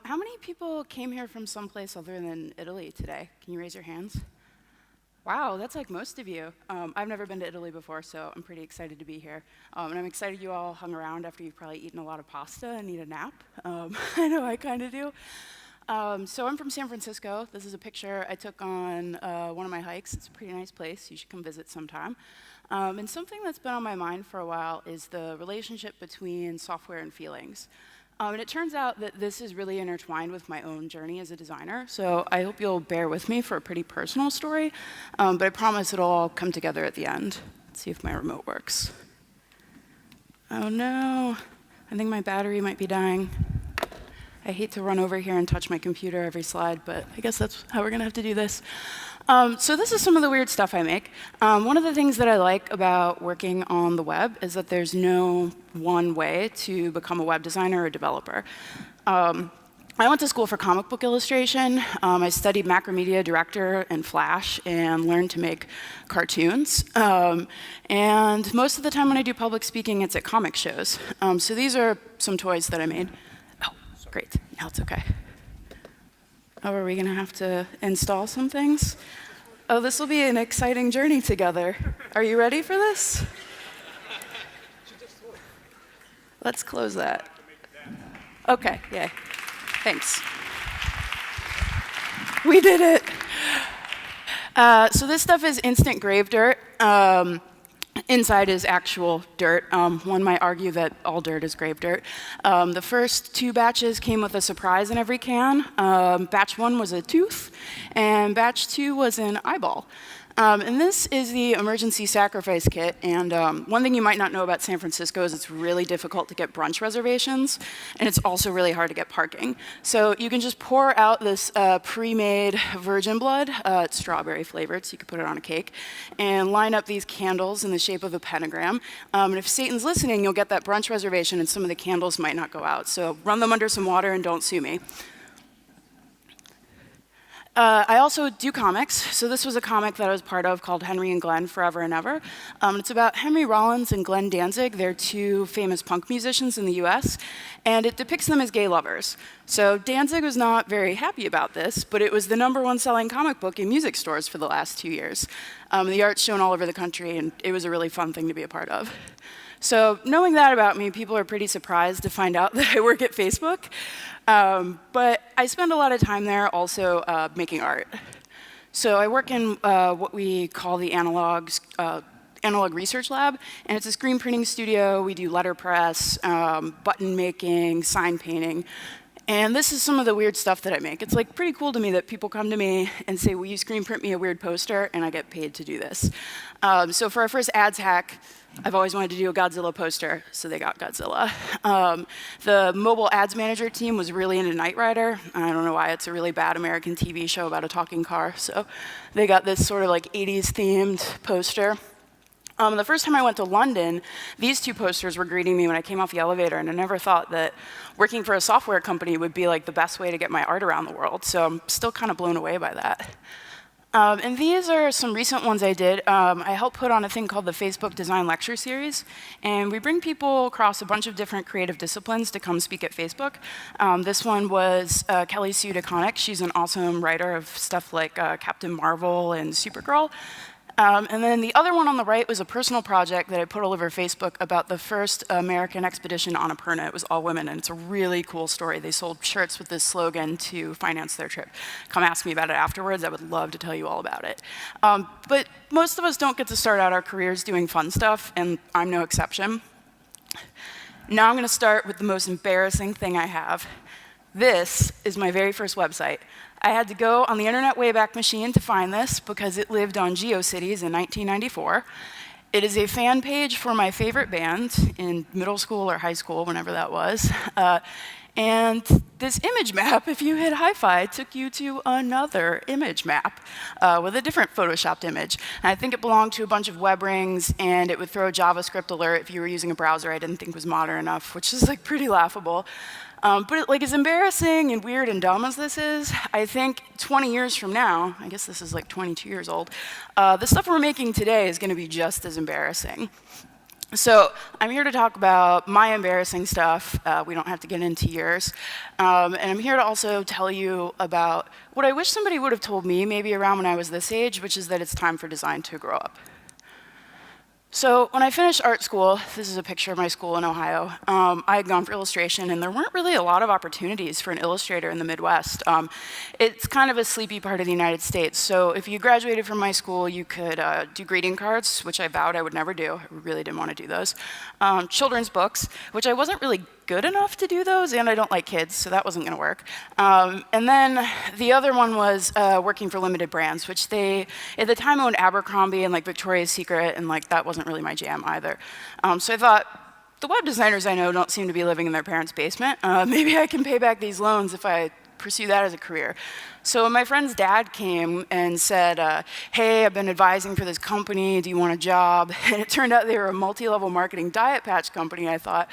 How many people came here from someplace other than Italy today? Can you raise your hands? Wow, that's like most of you. I've never been to Italy before, so I'm pretty excited to be here. And I'm excited you all hung around after you've probably eaten a lot of pasta and need a nap. I know I kind of do. So I'm from San Francisco. This is a picture I took on one of my hikes. It's a pretty nice place. You should come visit sometime. And something that's been on my mind for a while is the relationship between software and feelings. And it turns out that this is really intertwined with my own journey as a designer. So I hope you'll bear with me for a pretty personal story. But I promise it'll all come together at the end. Let's see if my remote works. Oh no, I think my battery might be dying. I hate to run over here and touch my computer every slide, but I guess that's how we're gonna have to do this. So this is some of the weird stuff I make. One of the things that I like about working on the web is that there's no one way to become a web designer or developer. I went to school for comic book illustration. I studied Macromedia Director and Flash and learned to make cartoons. And most of the time when I do public speaking, it's at comic shows. So these are some toys that I made. Great, now it's okay. Oh, are we gonna have to install some things? Oh, this will be an exciting journey together. Are you ready for this? Let's close that. Okay, yay, thanks. We did it. So this stuff is instant grave dirt. Inside is actual dirt. One might argue that all dirt is grave dirt. The first 2 batches came with a surprise in every can. Batch 1 was a tooth, and batch 2 was an eyeball. And this is the emergency sacrifice kit. And one thing you might not know about San Francisco is it's really difficult to get brunch reservations, and it's also really hard to get parking. So you can just pour out this pre-made virgin blood. It's strawberry flavored, so you can put it on a cake, and line up these candles in the shape of a pentagram. And if Satan's listening, you'll get that brunch reservation, and some of the candles might not go out. So run them under some water and don't sue me. I also do comics. So this was a comic that I was part of called Henry and Glenn Forever and Ever. It's about Henry Rollins and Glenn Danzig. They're 2 famous punk musicians in the US, and it depicts them as gay lovers. So Danzig was not very happy about this, but it was the #1 selling comic book in music stores for the last 2 years. The art's shown all over the country, and it was a really fun thing to be a part of. So knowing that about me, people are pretty surprised to find out that I work at Facebook. But I spend a lot of time there also making art. So I work in what we call the Analog Research Lab, and it's a screen printing studio. We do letterpress, button making, sign painting. And this is some of the weird stuff that I make. It's like pretty cool to me that people come to me and say, will you screen print me a weird poster? And I get paid to do this. So for our first ads hack, I've always wanted to do a Godzilla poster, so they got Godzilla. The mobile ads manager team was really into Knight Rider. I don't know why, it's a really bad American TV show about a talking car. So they got this sort of like 80s themed poster. The first time I went to London, these 2 posters were greeting me when I came off the elevator, and I never thought that working for a software company would be like the best way to get my art around the world. So I'm still kind of blown away by that. And these are some recent ones I did. I helped put on a thing called the Facebook Design Lecture Series, and we bring people across a bunch of different creative disciplines to come speak at Facebook. This one was Kelly Sue DeConnick. She's an awesome writer of stuff like Captain Marvel and Supergirl. And then the other one on the right was a personal project that I put all over Facebook about the first American expedition on Annapurna. It was all women, and it's a really cool story. They sold shirts with this slogan to finance their trip. Come ask me about it afterwards. I would love to tell you all about it. But most of us don't get to start out our careers doing fun stuff, and I'm no exception. Now I'm going to start with the most embarrassing thing I have. This is my very first website. I had to go on the Internet Wayback Machine to find this because it lived on GeoCities in 1994. It is a fan page for my favorite band in middle school or high school, whenever that was. And this image map, if you hit hi-fi, took you to another image map with a different photoshopped image. And I think it belonged to a bunch of web rings, and it would throw a JavaScript alert if you were using a browser I didn't think was modern enough, which is like pretty laughable. But as embarrassing and weird and dumb as this is, I think 20 years from now, I guess this is like 22 years old, the stuff we're making today is going to be just as embarrassing. So I'm here to talk about my embarrassing stuff. We don't have to get into yours. And I'm here to also tell you about what I wish somebody would have told me maybe around when I was this age, which is that it's time for design to grow up. So when I finished art school, this is a picture of my school in Ohio, I had gone for illustration, and there weren't really a lot of opportunities for an illustrator in the Midwest. It's kind of a sleepy part of the United States, so if you graduated from my school, you could do greeting cards, which I vowed I would never do. I really didn't want to do those. Children's books, which I wasn't really good enough to do those, and I don't like kids, so that wasn't going to work. And then the other one was working for limited brands, which they, at the time, owned Abercrombie and like Victoria's Secret, and like that wasn't really my jam either. So I thought, the web designers I know don't seem to be living in their parents' basement. Maybe I can pay back these loans if I pursue that as a career. So my friend's dad came and said, hey, I've been advising for this company, do you want a job? And it turned out they were a multi-level marketing diet patch company. I thought,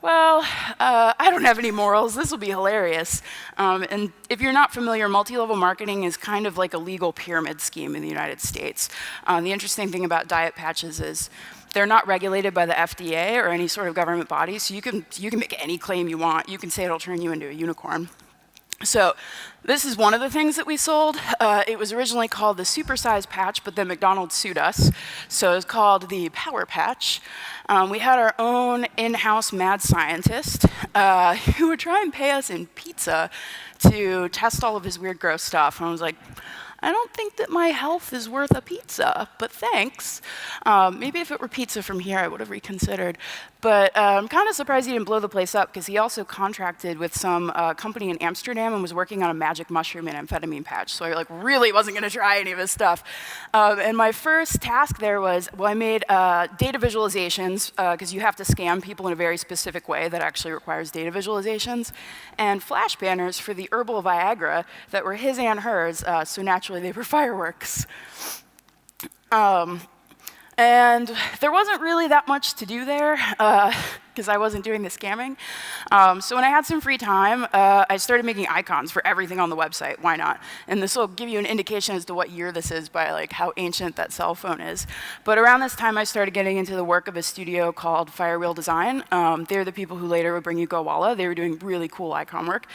well, I don't have any morals. This will be hilarious. And if you're not familiar, multi-level marketing is kind of like a legal pyramid scheme in the United States. The interesting thing about diet patches is they're not regulated by the FDA or any sort of government body, so you can make any claim you want. You can say it'll turn you into a unicorn. So this is one of the things that we sold. It was originally called the supersize patch, but then McDonald's sued us. So it was called the Power Patch. We had our own in-house mad scientist who would try and pay us in pizza to test all of his weird, gross stuff. And I was like, I don't think that my health is worth a pizza, but thanks. Maybe if it were pizza from here, I would have reconsidered. But I'm kind of surprised he didn't blow the place up, because he also contracted with some company in Amsterdam and was working on a magic mushroom and amphetamine patch. So I like really wasn't going to try any of his stuff. And my first task there was, well, I made data visualizations, because you have to scan people in a very specific way that actually requires data visualizations, and flash banners for the herbal Viagra that were his and hers, so naturally they were fireworks. And there wasn't really that much to do there, because I wasn't doing the scamming. So when I had some free time, I started making icons for everything on the website. Why not? And this will give you an indication as to what year this is by like how ancient that cell phone is. But around this time, I started getting into the work of a studio called Firewheel Design. They're the people who later would bring you Gowalla. They were doing really cool icon work.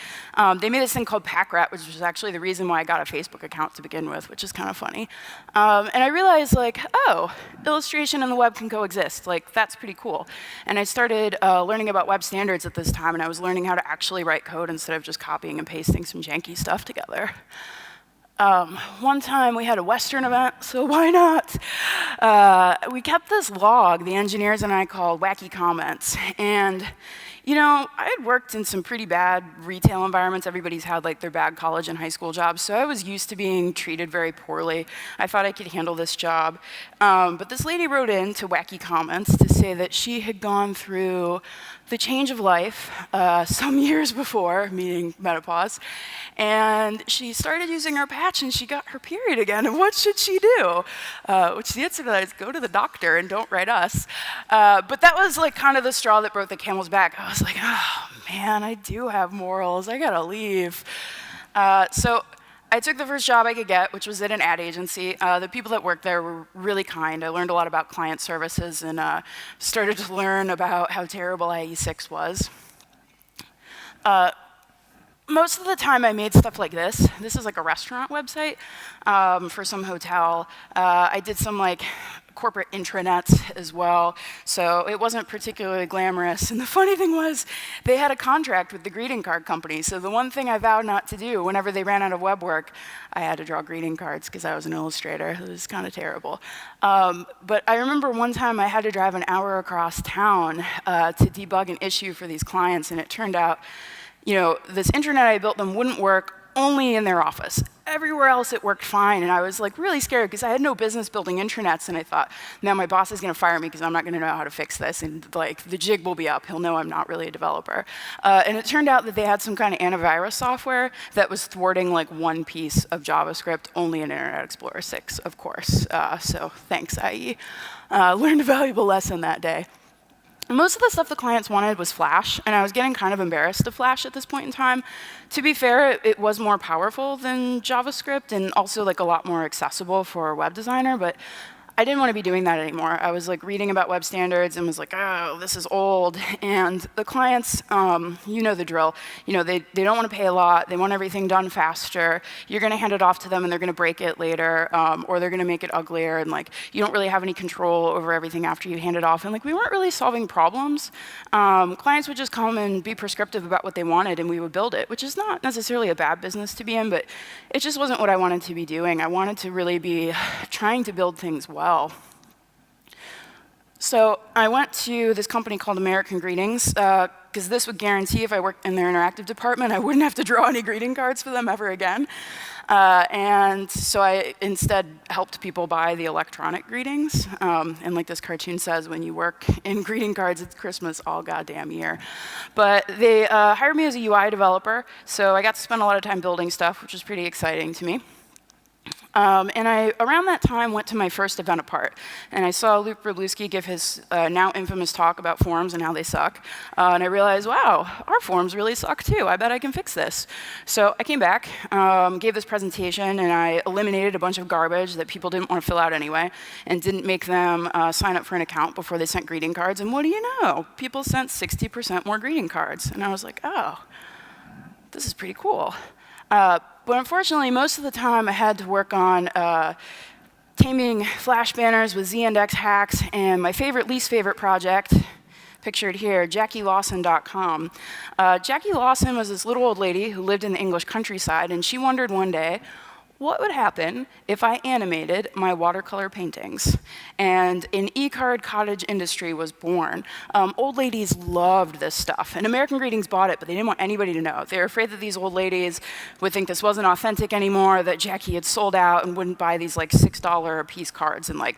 They made this thing called PackRat, which was actually the reason why I got a Facebook account to begin with, which is kind of funny. And I realized, like, oh, illustration and the web can coexist. Like, that's pretty cool. And I started learning about web standards at this time, and I was learning how to actually write code instead of just copying and pasting some janky stuff together. One time we had a Western event, so why not? We kept this log, the engineers and I called Wacky Comments, and you know, I had worked in some pretty bad retail environments. Everybody's had like their bad college and high school jobs, so I was used to being treated very poorly. I thought I could handle this job. But this lady wrote in to Wacky Comments to say that she had gone through the change of life some years before, meaning menopause, and she started using her patch and she got her period again, and what should she do? Which the answer to that is go to the doctor and don't write us. But that was like kind of the straw that broke the camel's back. I was like, oh man, I do have morals, I gotta leave. So I took the first job I could get, which was at an ad agency. The people that worked there were really kind. I learned a lot about client services and started to learn about how terrible IE6 was. Most of the time I made stuff like this. This is like a restaurant website for some hotel. I did some like corporate intranets as well, so it wasn't particularly glamorous. And the funny thing was, they had a contract with the greeting card company, so the one thing I vowed not to do whenever they ran out of web work, I had to draw greeting cards because I was an illustrator. It was kind of terrible. But I remember one time I had to drive an hour across town to debug an issue for these clients, and it turned out, you know, this intranet I built them wouldn't work only in their office. Everywhere else it worked fine, and I was like really scared because I had no business building intranets, and I thought, now my boss is going to fire me because I'm not going to know how to fix this, and like the jig will be up. He'll know I'm not really a developer. And it turned out that they had some kind of antivirus software that was thwarting like one piece of JavaScript only in Internet Explorer 6, of course. So thanks, IE. Learned a valuable lesson that day. Most of the stuff the clients wanted was Flash, and I was getting kind of embarrassed of Flash at this point in time. To be fair, it was more powerful than JavaScript and also like a lot more accessible for a web designer, but I didn't want to be doing that anymore. I was like reading about web standards and was like, oh, this is old. And the clients, you know the drill. You know, they don't want to pay a lot. They want everything done faster. You're going to hand it off to them and they're going to break it later, or they're going to make it uglier. And like, you don't really have any control over everything after you hand it off. And like, we weren't really solving problems. Clients would just come and be prescriptive about what they wanted and we would build it, which is not necessarily a bad business to be in, but it just wasn't what I wanted to be doing. I wanted to really be trying to build things well. So I went to this company called American Greetings, because this would guarantee if I worked in their interactive department, I wouldn't have to draw any greeting cards for them ever again. And so I instead helped people buy the electronic greetings. And like this cartoon says, when you work in greeting cards, it's Christmas all goddamn year. But they hired me as a UI developer, so I got to spend a lot of time building stuff, which was pretty exciting to me. And I, around that time, went to my first event apart, and I saw Luke Wroblewski give his now infamous talk about forums and how they suck, and I realized, wow, our forums really suck too. I bet I can fix this. So I came back, gave this presentation, and I eliminated a bunch of garbage that people didn't want to fill out anyway, and didn't make them sign up for an account before they sent greeting cards, and what do you know? People sent 60% more greeting cards, and I was like, oh, this is pretty cool. But unfortunately, most of the time I had to work on taming Flash banners with Z-index hacks, and my least favorite project, pictured here, JackieLawson.com. Jackie Lawson was this little old lady who lived in the English countryside, and she wondered one day, what would happen if I animated my watercolor paintings? And an e-card cottage industry was born. Old ladies loved this stuff, and American Greetings bought it, but they didn't want anybody to know. They were afraid that these old ladies would think this wasn't authentic anymore, that Jackie had sold out and wouldn't buy these like $6 a piece cards, and like,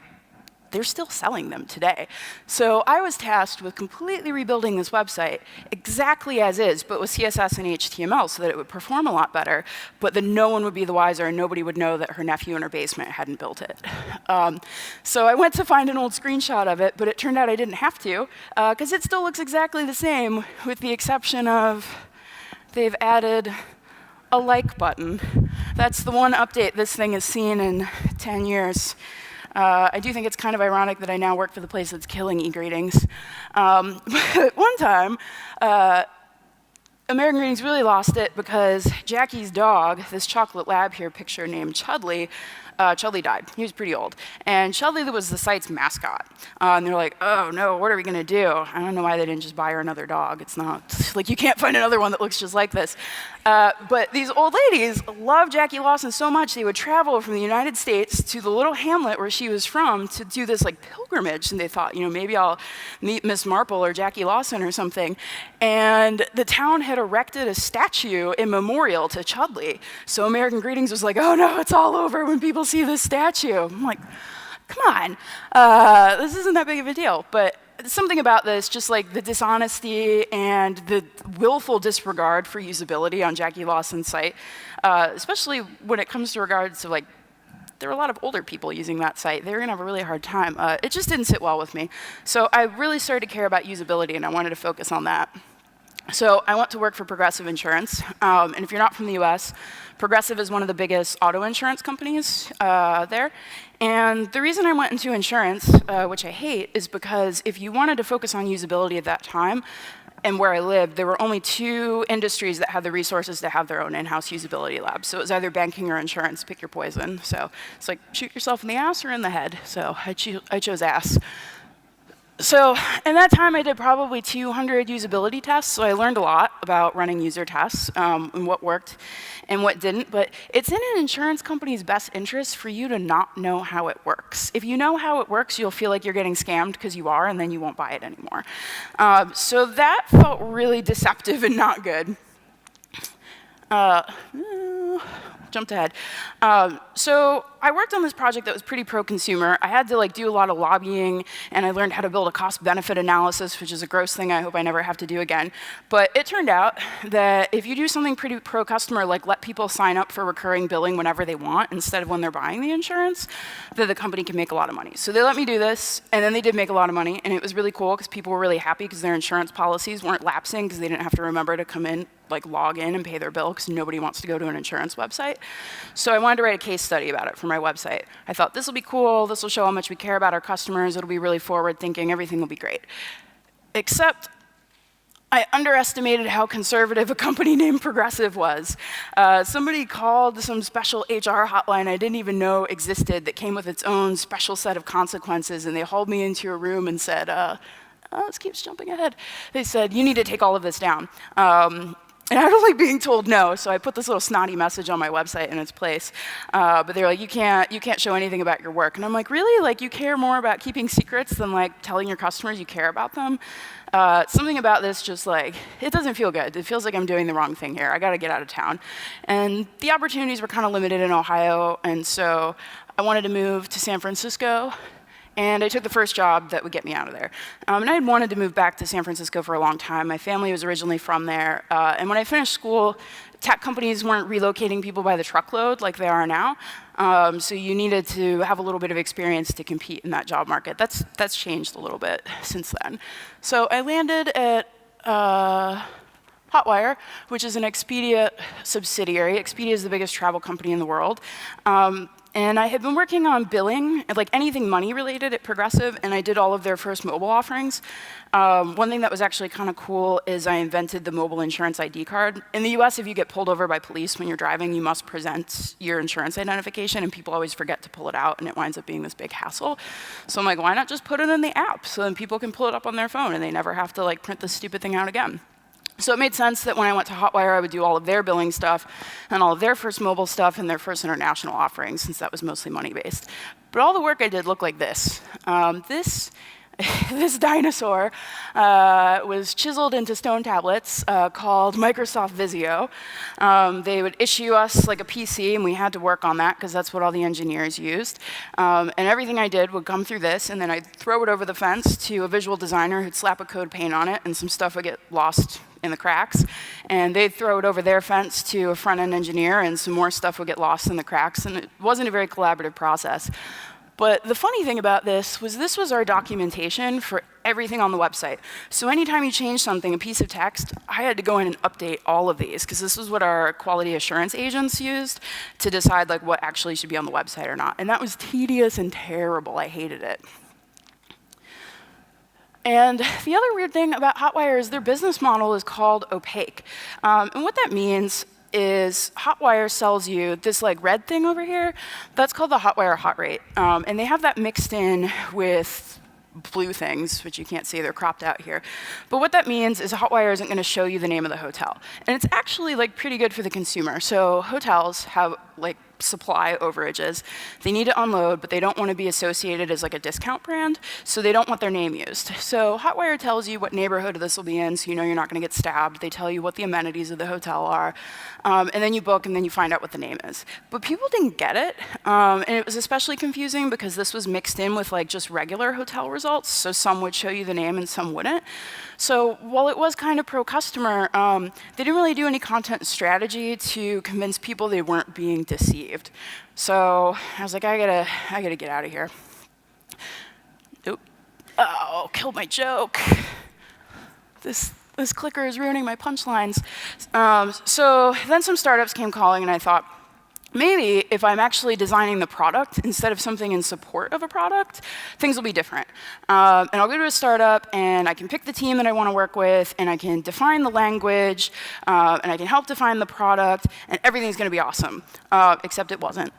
they're still selling them today. So I was tasked with completely rebuilding this website exactly as is, but with CSS and HTML so that it would perform a lot better, but that no one would be the wiser and nobody would know that her nephew in her basement hadn't built it. So I went to find an old screenshot of it, but it turned out I didn't have to, because it still looks exactly the same, with the exception of they've added a like button. That's the one update this thing has seen in 10 years. I do think it's kind of ironic that I now work for the place that's killing e-greetings. But one time, American Greetings really lost it because Jackie's dog, this chocolate lab here picture named Chudley, Chudley died. He was pretty old. And Chudley was the site's mascot. And they're like, oh no, what are we going to do? I don't know why they didn't just buy her another dog. It's not, like you can't find another one that looks just like this. But these old ladies loved Jackie Lawson so much they would travel from the United States to the little hamlet where she was from to do this like pilgrimage. And they thought, you know, maybe I'll meet Miss Marple or Jackie Lawson or something. And the town had erected a statue in memorial to Chudley. So American Greetings was like, oh no, it's all over when people see this statue. I'm like, come on, this isn't that big of a deal. But something about this, just like the dishonesty and the willful disregard for usability on Jackie Lawson's site, especially when it comes to regards to like, there were a lot of older people using that site. They were gonna have a really hard time. It just didn't sit well with me. So I really started to care about usability and I wanted to focus on that. So I went to work for Progressive Insurance, and if you're not from the US, Progressive is one of the biggest auto insurance companies there. And the reason I went into insurance, which I hate, is because if you wanted to focus on usability at that time, and where I lived, there were only 2 industries that had the resources to have their own in-house usability labs. So it was either banking or insurance, pick your poison. So it's like, shoot yourself in the ass or in the head. So I chose ass. So in that time, I did probably 200 usability tests, so I learned a lot about running user tests and what worked and what didn't. But it's in an insurance company's best interest for you to not know how it works. If you know how it works, you'll feel like you're getting scammed because you are, and then you won't buy it anymore. So that felt really deceptive and not good. Jumped ahead. So I worked on this project that was pretty pro-consumer. I had to like do a lot of lobbying, and I learned how to build a cost-benefit analysis, which is a gross thing I hope I never have to do again. But it turned out that if you do something pretty pro-customer, like let people sign up for recurring billing whenever they want instead of when they're buying the insurance, that the company can make a lot of money. So they let me do this, and then they did make a lot of money, and it was really cool because people were really happy because their insurance policies weren't lapsing because they didn't have to remember to come in, like log in and pay their bill because nobody wants to go to an insurance website. So I wanted to write a case study about it for my website. I thought, this will be cool, this will show how much we care about our customers, it'll be really forward-thinking, everything will be great. Except I underestimated how conservative a company named Progressive was. Somebody called some special HR hotline I didn't even know existed that came with its own special set of consequences, and they hauled me into a room and said, this keeps jumping ahead. They said, you need to take all of this down. And I was like being told no, so I put this little snotty message on my website in its place. But they're like, you can't show anything about your work. And I'm like, really? Like, you care more about keeping secrets than like telling your customers you care about them? Something about this just like, it doesn't feel good. It feels like I'm doing the wrong thing here. I gotta get out of town. And the opportunities were kind of limited in Ohio, and so I wanted to move to San Francisco. And I took the first job that would get me out of there. And I had wanted to move back to San Francisco for a long time. My family was originally from there. And when I finished school, tech companies weren't relocating people by the truckload like they are now. So you needed to have a little bit of experience to compete in that job market. That's changed a little bit since then. So I landed at Hotwire, which is an Expedia subsidiary. Expedia is the biggest travel company in the world. And I had been working on billing, like anything money related at Progressive, and I did all of their first mobile offerings. One thing that was actually kind of cool is I invented the mobile insurance ID card. In the US, if you get pulled over by police when you're driving, you must present your insurance identification, and people always forget to pull it out, and it winds up being this big hassle. So I'm like, why not just put it in the app so then people can pull it up on their phone and they never have to like print this stupid thing out again. So it made sense that when I went to Hotwire, I would do all of their billing stuff and all of their first mobile stuff and their first international offerings, since that was mostly money-based. But all the work I did looked like this. This dinosaur was chiseled into stone tablets called Microsoft Visio. They would issue us like a PC, and we had to work on that because that's what all the engineers used. And everything I did would come through this, and then I'd throw it over the fence to a visual designer who'd slap a code paint on it, and some stuff would get lost in the cracks. And they'd throw it over their fence to a front-end engineer, and some more stuff would get lost in the cracks. And it wasn't a very collaborative process. But the funny thing about this was our documentation for everything on the website. So anytime you change something, a piece of text, I had to go in and update all of these, because this was what our quality assurance agents used to decide like what actually should be on the website or not. And that was tedious and terrible. I hated it. And the other weird thing about Hotwire is their business model is called opaque. And what that means is Hotwire sells you this like red thing over here. That's called the Hotwire hot rate. And they have that mixed in with blue things, which you can't see, they're cropped out here. But what that means is Hotwire isn't going to show you the name of the hotel. And it's actually like pretty good for the consumer. So hotels have like supply overages. They need to unload, but they don't want to be associated as like a discount brand, so they don't want their name used. So Hotwire tells you what neighborhood this will be in, so you know you're not going to get stabbed. They tell you what the amenities of the hotel are, and then you book, and then you find out what the name is. But people didn't get it, and it was especially confusing because this was mixed in with like just regular hotel results, so some would show you the name and some wouldn't. So while it was kind of pro-customer, they didn't really do any content strategy to convince people they weren't being deceived. So I was like, I gotta get out of here. Oop. Oh, killed my joke. This clicker is ruining my punchlines. So then some startups came calling, and I thought, maybe if I'm actually designing the product instead of something in support of a product, things will be different. And I'll go to a startup, and I can pick the team that I want to work with, and I can define the language, and I can help define the product, and everything's going to be awesome. Except it wasn't.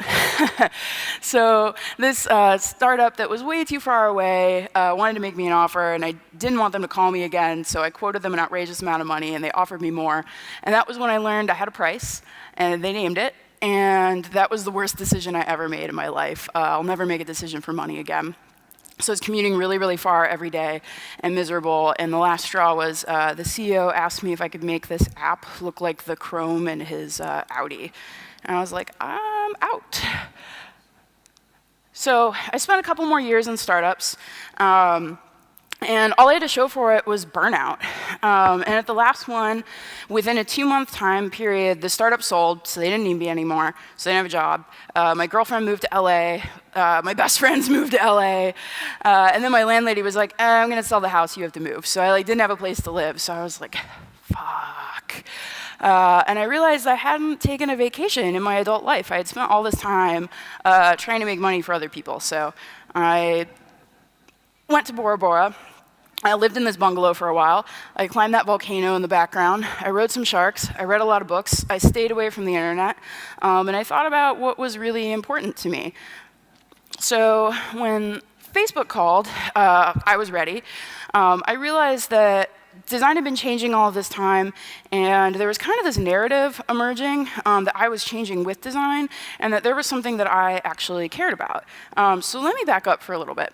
So this startup that was way too far away wanted to make me an offer, and I didn't want them to call me again, so I quoted them an outrageous amount of money, and they offered me more. And that was when I learned I had a price, and they named it. And that was the worst decision I ever made in my life. I'll never make a decision for money again. So I was commuting really, really far every day and miserable. And the last straw was the CEO asked me if I could make this app look like the Chrome in his Audi. And I was like, I'm out. So I spent a couple more years in startups. And all I had to show for it was burnout. And at the last one, within a 2-month time period, the startup sold, so they didn't need me anymore, so I didn't have a job. My girlfriend moved to LA. My best friends moved to LA. And then my landlady was like, I'm going to sell the house, you have to move. So I didn't have a place to live, so I was like, fuck. And I realized I hadn't taken a vacation in my adult life. I had spent all this time trying to make money for other people. So I went to Bora Bora. I lived in this bungalow for a while. I climbed that volcano in the background. I rode some sharks. I read a lot of books. I stayed away from the internet. And I thought about what was really important to me. So when Facebook called, I was ready. I realized that design had been changing all of this time, and there was kind of this narrative emerging that I was changing with design, and that there was something that I actually cared about. So let me back up for a little bit.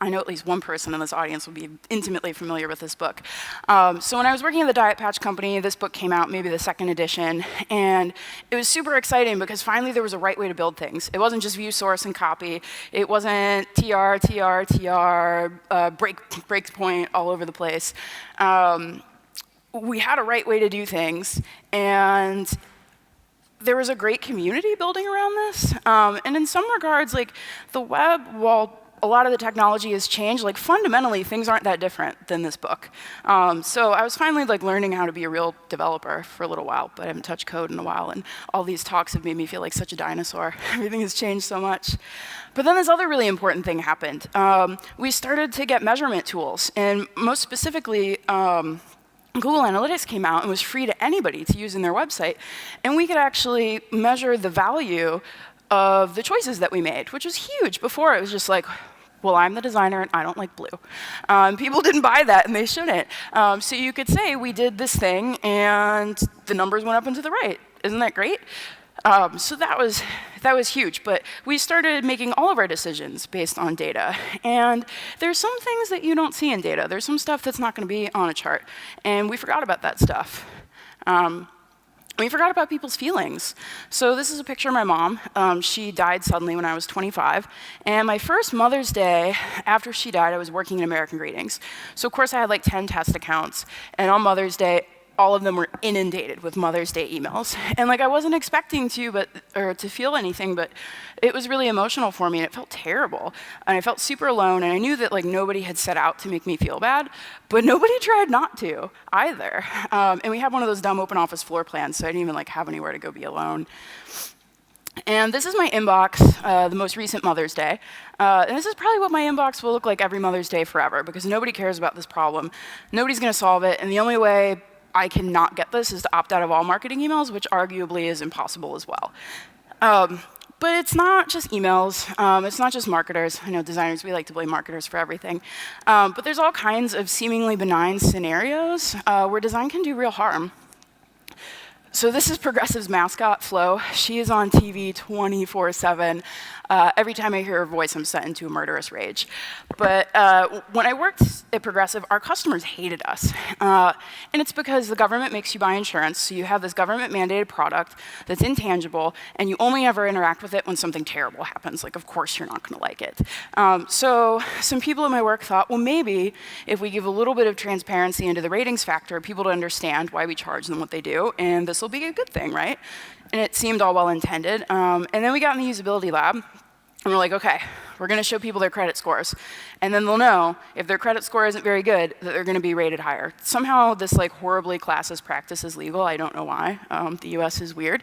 I know at least one person in this audience will be intimately familiar with this book. So when I was working at the Diet Patch Company, this book came out, maybe the second edition, and it was super exciting because finally there was a right way to build things. It wasn't just view, source, and copy. It wasn't TR, TR, TR, break point all over the place. We had a right way to do things, and there was a great community building around this. And in some regards, like the web, while a lot of the technology has changed, like fundamentally things aren't that different than this book. So I was finally like learning how to be a real developer for a little while, but I haven't touched code in a while, and all these talks have made me feel like such a dinosaur. Everything has changed so much. But then this other really important thing happened. We started to get measurement tools, and most specifically, Google Analytics came out and was free to anybody to use in their website, and we could actually measure the value of the choices that we made, which was huge. Before, it was just like, well, I'm the designer and I don't like blue. People didn't buy that, and they shouldn't. So you could say we did this thing and the numbers went up and to the right. Isn't that great? So that was huge. But we started making all of our decisions based on data. And there's some things that you don't see in data. There's some stuff that's not going to be on a chart. And we forgot about that stuff. We forgot about people's feelings. So this is a picture of my mom. She died suddenly when I was 25. And my first Mother's Day after she died, I was working in American Greetings. So of course I had like 10 test accounts. And on Mother's Day, all of them were inundated with Mother's Day emails. And like I wasn't expecting to feel anything, but it was really emotional for me, and it felt terrible. And I felt super alone, and I knew that like nobody had set out to make me feel bad, but nobody tried not to either. And we had one of those dumb open office floor plans, so I didn't even like have anywhere to go be alone. And this is my inbox, the most recent Mother's Day. And this is probably what my inbox will look like every Mother's Day forever, because nobody cares about this problem. Nobody's going to solve it, and the only way I cannot get this is to opt out of all marketing emails, which arguably is impossible as well. But it's not just emails. It's not just marketers. I know designers, we like to blame marketers for everything. But there's all kinds of seemingly benign scenarios where design can do real harm. So this is Progressive's mascot, Flo. She is on TV 24/7. Every time I hear her voice, I'm set into a murderous rage. But when I worked at Progressive, our customers hated us. And it's because the government makes you buy insurance, so you have this government-mandated product that's intangible, and you only ever interact with it when something terrible happens. Like, of course you're not going to like it. So some people in my work thought, well, maybe if we give a little bit of transparency into the ratings factor, people to understand why we charge them what they do, and this will be a good thing, right? And it seemed all well-intended. And then we got in the usability lab, and we're like, okay, we're going to show people their credit scores. And then they'll know if their credit score isn't very good, that they're going to be rated higher. Somehow this like horribly classist practice is legal. I don't know why. The US is weird.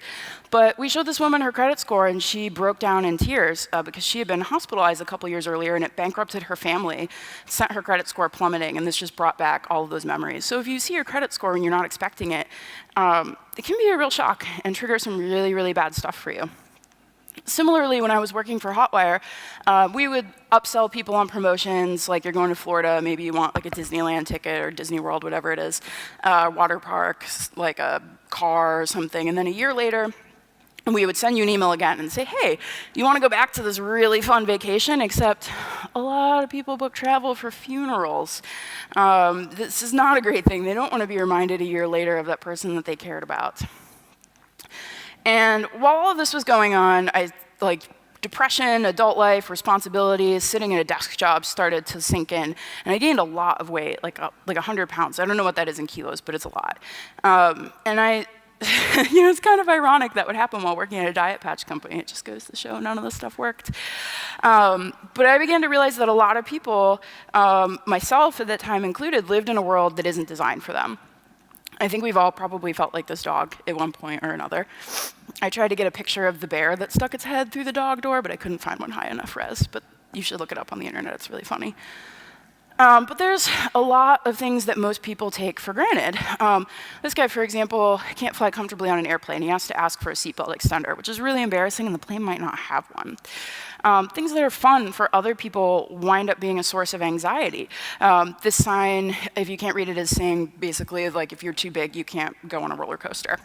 But we showed this woman her credit score, and she broke down in tears because she had been hospitalized a couple years earlier, and it bankrupted her family, sent her credit score plummeting, and this just brought back all of those memories. So if you see your credit score when you're not expecting it, it can be a real shock and trigger some really, really bad stuff for you. Similarly, when I was working for Hotwire, we would upsell people on promotions, like you're going to Florida, maybe you want like a Disneyland ticket or Disney World, whatever it is, water parks, like a car or something, and then a year later, we would send you an email again and say, hey, you want to go back to this really fun vacation, except a lot of people book travel for funerals. This is not a great thing. They don't want to be reminded a year later of that person that they cared about. And while all of this was going on, depression, adult life, responsibilities, sitting in a desk job started to sink in. And I gained a lot of weight, like 100 pounds. I don't know what that is in kilos, but it's a lot. It's kind of ironic that would happen while working at a diet patch company. It just goes to show none of this stuff worked. But I began to realize that a lot of people, myself at that time included, lived in a world that isn't designed for them. I think we've all probably felt like this dog at one point or another. I tried to get a picture of the bear that stuck its head through the dog door, but I couldn't find one high enough res. But you should look it up on the internet, it's really funny. But there's a lot of things that most people take for granted. This guy, for example, can't fly comfortably on an airplane. He has to ask for a seatbelt extender, which is really embarrassing, and the plane might not have one. Things that are fun for other people wind up being a source of anxiety. This sign, if you can't read it, is saying basically like if you're too big, you can't go on a roller coaster.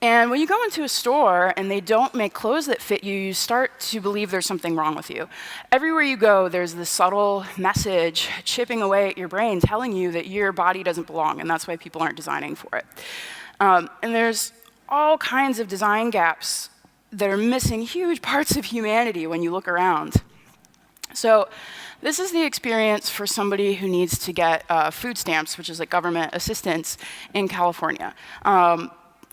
And when you go into a store and they don't make clothes that fit you, you start to believe there's something wrong with you. Everywhere you go, there's this subtle message chipping away at your brain telling you that your body doesn't belong, and that's why people aren't designing for it. And there's all kinds of design gaps that are missing huge parts of humanity when you look around. So this is the experience for somebody who needs to get food stamps, which is like government assistance in California.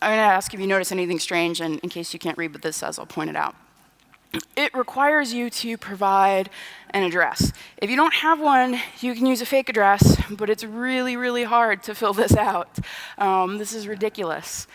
I'm going to ask if you notice anything strange, and in case you can't read what this says, I'll point it out. It requires you to provide an address. If you don't have one, you can use a fake address, but it's really, really hard to fill this out. This is ridiculous.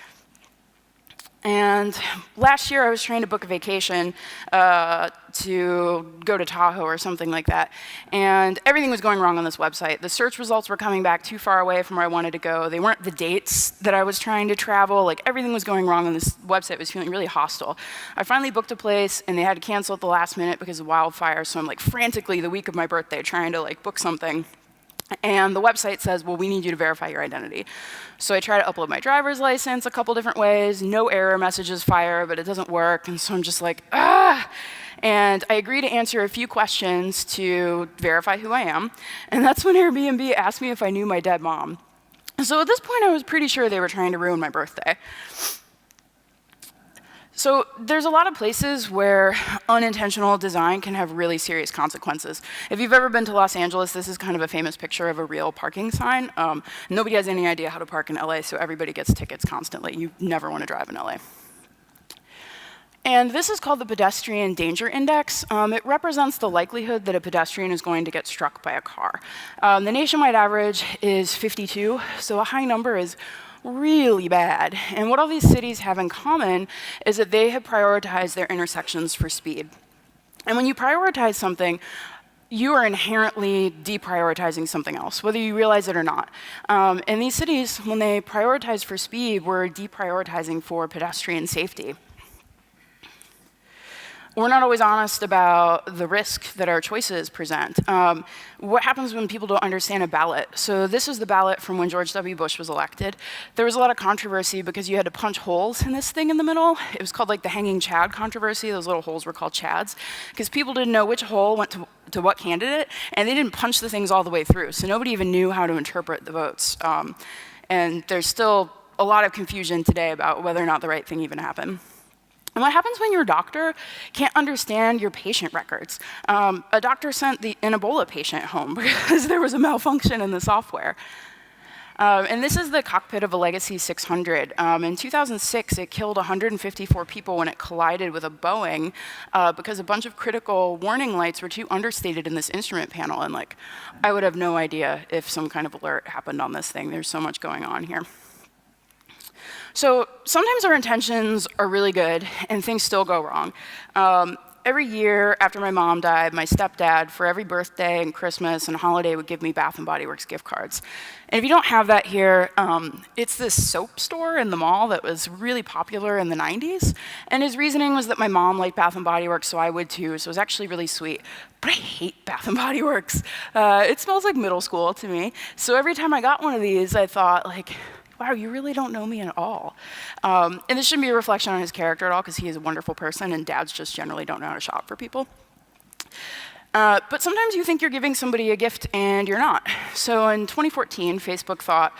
And last year, I was trying to book a vacation to go to Tahoe or something like that. And everything was going wrong on this website. The search results were coming back too far away from where I wanted to go. They weren't the dates that I was trying to travel. Like, everything was going wrong, and this website was feeling really hostile. I finally booked a place, and they had to cancel at the last minute because of wildfire. So I'm like frantically, the week of my birthday, trying to like book something. And the website says, well, we need you to verify your identity. So I try to upload my driver's license a couple different ways. No error messages fire, but it doesn't work. And so I'm just like, ah! And I agree to answer a few questions to verify who I am. And that's when Airbnb asked me if I knew my dead mom. So at this point, I was pretty sure they were trying to ruin my birthday. So there's a lot of places where unintentional design can have really serious consequences. If you've ever been to Los Angeles, this is kind of a famous picture of a real parking sign. Nobody has any idea how to park in LA, so everybody gets tickets constantly. You never want to drive in LA. And this is called the Pedestrian Danger Index. It represents the likelihood that a pedestrian is going to get struck by a car. The nationwide average is 52, so a high number is really bad. And what all these cities have in common is that they have prioritized their intersections for speed. And when you prioritize something, you are inherently deprioritizing something else, whether you realize it or not. In these cities, when they prioritize for speed, we're deprioritizing for pedestrian safety. We're not always honest about the risk that our choices present. What happens when people don't understand a ballot? So this is the ballot from when George W. Bush was elected. There was a lot of controversy because you had to punch holes in this thing in the middle. It was called like the hanging Chad controversy. Those little holes were called Chads because people didn't know which hole went to what candidate, and they didn't punch the things all the way through. So nobody even knew how to interpret the votes. And there's still a lot of confusion today about whether or not the right thing even happened. And what happens when your doctor can't understand your patient records? A doctor sent an Ebola patient home because there was a malfunction in the software. And this is the cockpit of a Legacy 600. In 2006, it killed 154 people when it collided with a Boeing because a bunch of critical warning lights were too understated in this instrument panel. And like, I would have no idea if some kind of alert happened on this thing. There's so much going on here. So sometimes our intentions are really good and things still go wrong. Every year after my mom died, my stepdad, for every birthday and Christmas and holiday, would give me Bath & Body Works gift cards. And if you don't have that here, it's this soap store in the mall that was really popular in the 90s. And his reasoning was that my mom liked Bath & Body Works, so I would too. So it was actually really sweet. But I hate Bath & Body Works. It smells like middle school to me. So every time I got one of these, I thought, like, wow, you really don't know me at all. And this shouldn't be a reflection on his character at all, because he is a wonderful person, and dads just generally don't know how to shop for people. But sometimes you think you're giving somebody a gift, and you're not. So in 2014, Facebook thought,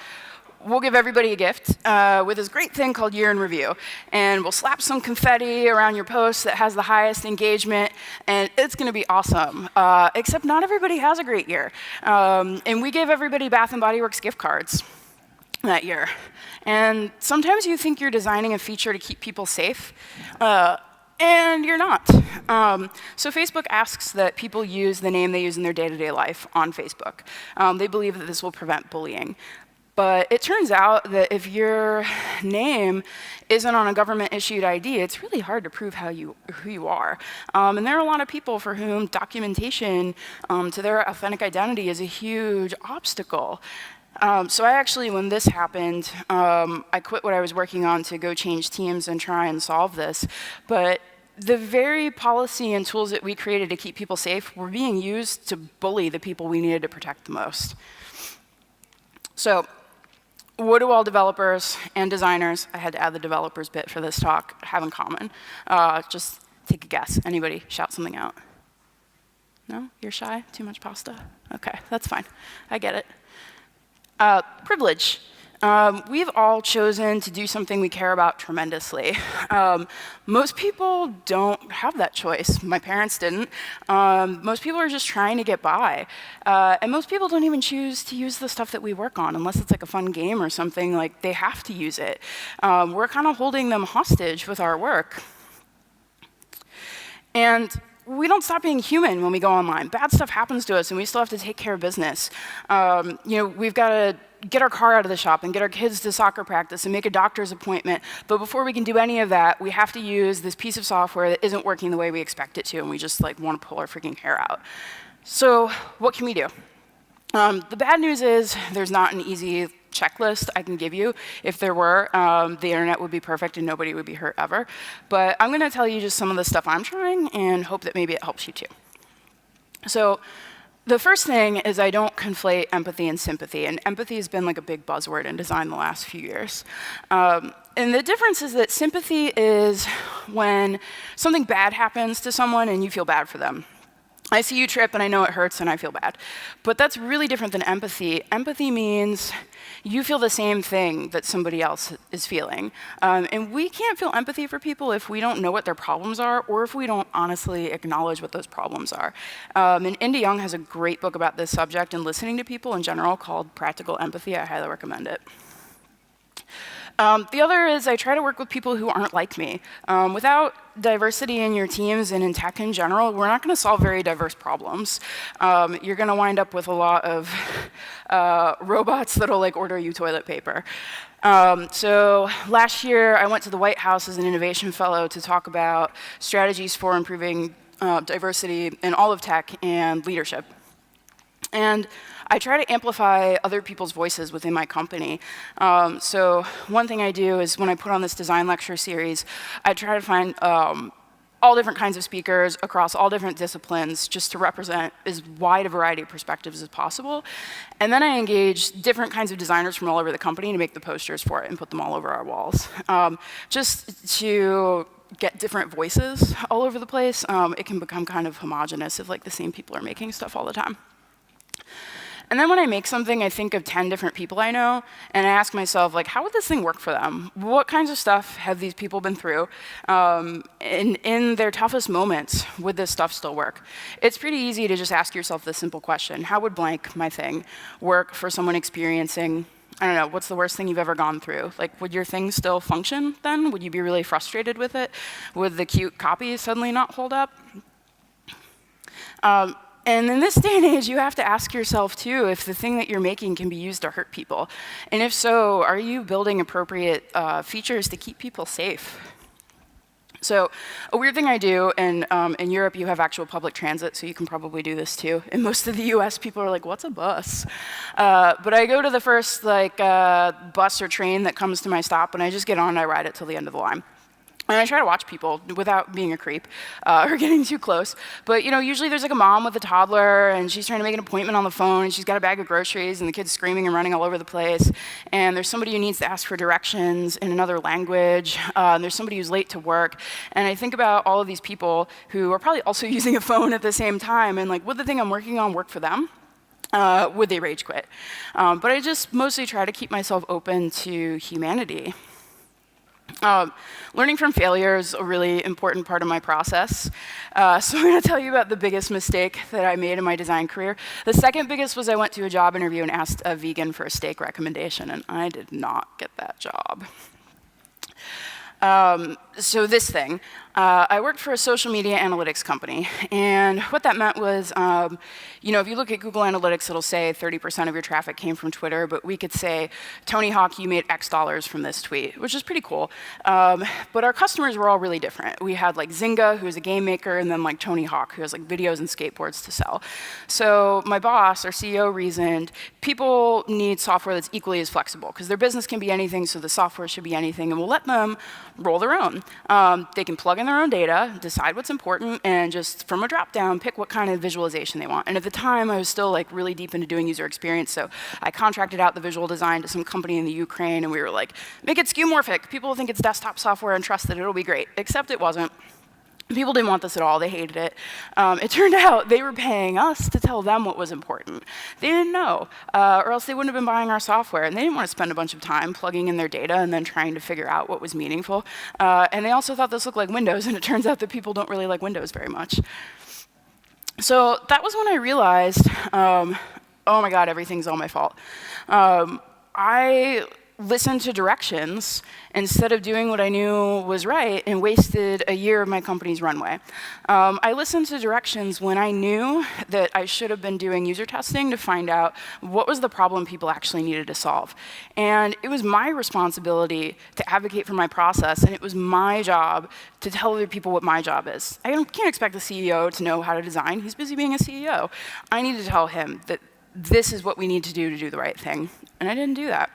we'll give everybody a gift with this great thing called Year in Review. And we'll slap some confetti around your post that has the highest engagement, and it's going to be awesome. Except not everybody has a great year. And we gave everybody Bath & Body Works gift cards that year. And sometimes you think you're designing a feature to keep people safe, and you're not. So Facebook asks that people use the name they use in their day-to-day life on Facebook. They believe that this will prevent bullying. But it turns out that if your name isn't on a government-issued ID, it's really hard to prove who you are. And there are a lot of people for whom documentation to their authentic identity is a huge obstacle. So I actually, when this happened, I quit what I was working on to go change teams and try and solve this. But the very policy and tools that we created to keep people safe were being used to bully the people we needed to protect the most. So what do all developers and designers, I had to add the developers bit for this talk, have in common? Just take a guess. Anybody shout something out? No? You're shy? Too much pasta? Okay, that's fine. I get it. Privilege. We've all chosen to do something we care about tremendously. Most people don't have that choice. My parents didn't. Most people are just trying to get by. And most people don't even choose to use the stuff that we work on, unless it's like a fun game or something, like they have to use it. We're kind of holding them hostage with our work. And we don't stop being human when we go online. Bad stuff happens to us, and we still have to take care of business. We've got to get our car out of the shop and get our kids to soccer practice and make a doctor's appointment. But before we can do any of that, we have to use this piece of software that isn't working the way we expect it to, and we just want to pull our freaking hair out. So what can we do? The bad news is there's not an easy checklist I can give you. If there were, the internet would be perfect and nobody would be hurt ever. But I'm going to tell you just some of the stuff I'm trying and hope that maybe it helps you too. So the first thing is I don't conflate empathy and sympathy. And empathy has been like a big buzzword in design the last few years. And the difference is that sympathy is when something bad happens to someone and you feel bad for them. I see you trip and I know it hurts and I feel bad. But that's really different than empathy. Empathy means you feel the same thing that somebody else is feeling. And we can't feel empathy for people if we don't know what their problems are or if we don't honestly acknowledge what those problems are. And Indy Young has a great book about this subject and listening to people in general called Practical Empathy. I highly recommend it. The other is I try to work with people who aren't like me. Without diversity in your teams and in tech in general, we're not going to solve very diverse problems. You're going to wind up with a lot of robots that'll order you toilet paper. So last year, I went to the White House as an innovation fellow to talk about strategies for improving diversity in all of tech and leadership. And I try to amplify other people's voices within my company. So one thing I do is when I put on this design lecture series, I try to find all different kinds of speakers across all different disciplines just to represent as wide a variety of perspectives as possible. And then I engage different kinds of designers from all over the company to make the posters for it and put them all over our walls. Just to get different voices all over the place, it can become kind of homogenous if the same people are making stuff all the time. And then when I make something, I think of 10 different people I know, and I ask myself, how would this thing work for them? What kinds of stuff have these people been through? And in their toughest moments, would this stuff still work? It's pretty easy to just ask yourself this simple question. How would blank my thing work for someone experiencing, I don't know, what's the worst thing you've ever gone through? Would your thing still function then? Would you be really frustrated with it? Would the cute copy suddenly not hold up? And in this day and age, you have to ask yourself, too, if the thing that you're making can be used to hurt people. And if so, are you building appropriate features to keep people safe? So a weird thing I do, and in Europe, you have actual public transit, so you can probably do this, too. In most of the US, people are like, what's a bus? But I go to the first bus or train that comes to my stop, and I just get on and I ride it till the end of the line. And I try to watch people without being a creep or getting too close. But usually there's a mom with a toddler, and she's trying to make an appointment on the phone, and she's got a bag of groceries, and the kid's screaming and running all over the place. And there's somebody who needs to ask for directions in another language. And there's somebody who's late to work. And I think about all of these people who are probably also using a phone at the same time, and would the thing I'm working on work for them? Would they rage quit? But I just mostly try to keep myself open to humanity. Learning from failure is a really important part of my process. So I'm going to tell you about the biggest mistake that I made in my design career. The second biggest was I went to a job interview and asked a vegan for a steak recommendation, and I did not get that job. So this thing, I worked for a social media analytics company, and what that meant was, if you look at Google Analytics, it'll say 30% of your traffic came from Twitter, but we could say, Tony Hawk, you made X dollars from this tweet, which is pretty cool. But our customers were all really different. We had like Zynga, who was a game maker, and then like Tony Hawk, who has like videos and skateboards to sell. So my boss, our CEO, reasoned people need software that's equally as flexible, because their business can be anything, so the software should be anything, and we'll let them roll their own. They can plug in their own data, decide what's important, and just from a drop-down, pick what kind of visualization they want. And at the time, I was still like really deep into doing user experience, so I contracted out the visual design to some company in the Ukraine, and we were like, make it skeuomorphic. People will think it's desktop software and trust that it'll be great, except it wasn't. People didn't want this at all. They hated it. It turned out they were paying us to tell them what was important. They didn't know, or else they wouldn't have been buying our software. And they didn't want to spend a bunch of time plugging in their data and then trying to figure out what was meaningful. And they also thought this looked like Windows, and it turns out that people don't really like Windows very much. So that was when I realized, oh my God, everything's all my fault. I listened to directions instead of doing what I knew was right and wasted a year of my company's runway. I listened to directions when I knew that I should have been doing user testing to find out what was the problem people actually needed to solve. And it was my responsibility to advocate for my process, and it was my job to tell other people what my job is. I can't expect the CEO to know how to design. He's busy being a CEO. I need to tell him that this is what we need to do the right thing. And I didn't do that.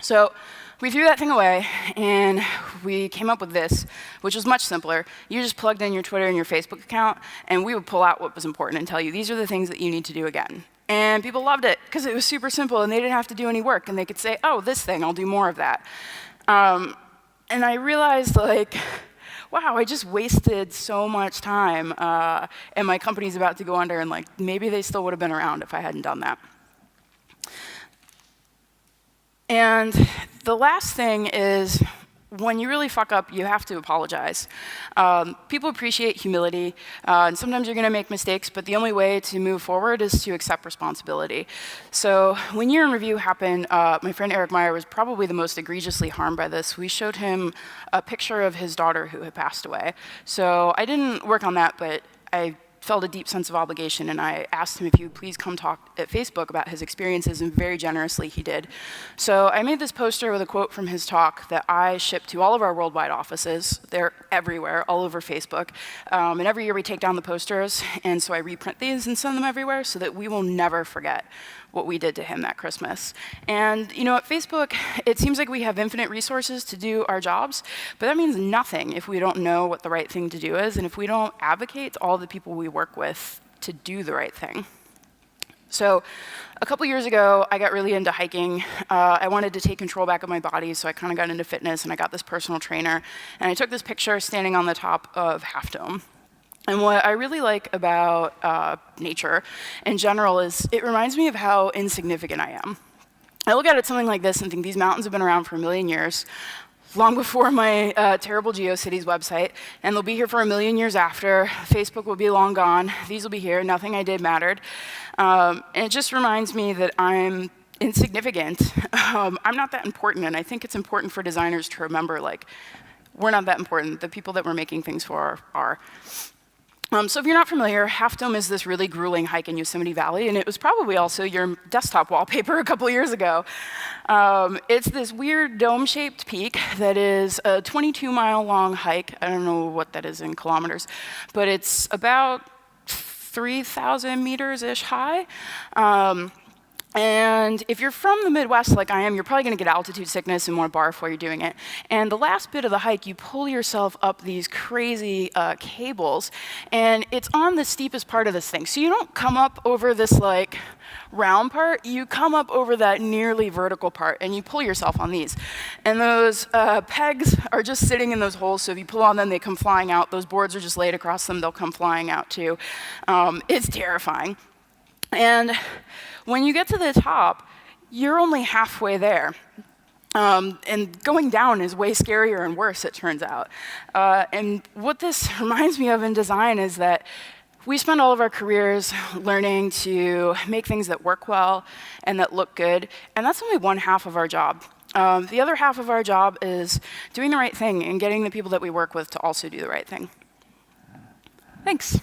So we threw that thing away, and we came up with this, which was much simpler. You just plugged in your Twitter and your Facebook account, and we would pull out what was important and tell you, these are the things that you need to do again. And people loved it, because it was super simple, and they didn't have to do any work, and they could say, oh, this thing, I'll do more of that. And I realized, like, wow, I just wasted so much time, and my company's about to go under, and like maybe they still would have been around if I hadn't done that. And the last thing is, when you really fuck up, you have to apologize. People appreciate humility, and sometimes you're going to make mistakes, but the only way to move forward is to accept responsibility. So when Year in Review happened, my friend Eric Meyer was probably the most egregiously harmed by this. We showed him a picture of his daughter who had passed away. So I didn't work on that, but I felt a deep sense of obligation, and I asked him if he would please come talk at Facebook about his experiences, and very generously he did. So I made this poster with a quote from his talk that I ship to all of our worldwide offices. They're everywhere, all over Facebook. And every year we take down the posters, and so I reprint these and send them everywhere so that we will never forget what we did to him that Christmas. And at Facebook, it seems like we have infinite resources to do our jobs, but that means nothing if we don't know what the right thing to do is, and if we don't advocate to all the people we work with to do the right thing. So a couple years ago, I got really into hiking. I wanted to take control back of my body, so I kind of got into fitness, and I got this personal trainer, and I took this picture standing on the top of Half Dome. And what I really like about nature in general is it reminds me of how insignificant I am. I look at it something like this and think these mountains have been around for 1,000,000 years, long before my terrible GeoCities website, and they'll be here for 1,000,000 years after. Facebook will be long gone. These will be here. Nothing I did mattered. And it just reminds me that I'm insignificant. I'm not that important, and I think it's important for designers to remember, like, we're not that important. The people that we're making things for are. So if you're not familiar, Half Dome is this really grueling hike in Yosemite Valley, and it was probably also your desktop wallpaper a couple years ago. It's this weird dome-shaped peak that is a 22-mile-long hike. I don't know what that is in kilometers, but it's about 3,000 meters-ish high. And if you're from the Midwest like I am, you're probably going to get altitude sickness and want to barf while you're doing it. And the last bit of the hike, you pull yourself up these crazy cables, and it's on the steepest part of this thing. So you don't come up over this like round part, you come up over that nearly vertical part, and you pull yourself on these. And those pegs are just sitting in those holes, so if you pull on them, they come flying out. Those boards are just laid across them, they'll come flying out too. It's terrifying. And when you get to the top, you're only halfway there. And going down is way scarier and worse, it turns out. And what this reminds me of in design is that we spend all of our careers learning to make things that work well and that look good, and that's only one half of our job. The other half of our job is doing the right thing and getting the people that we work with to also do the right thing. Thanks.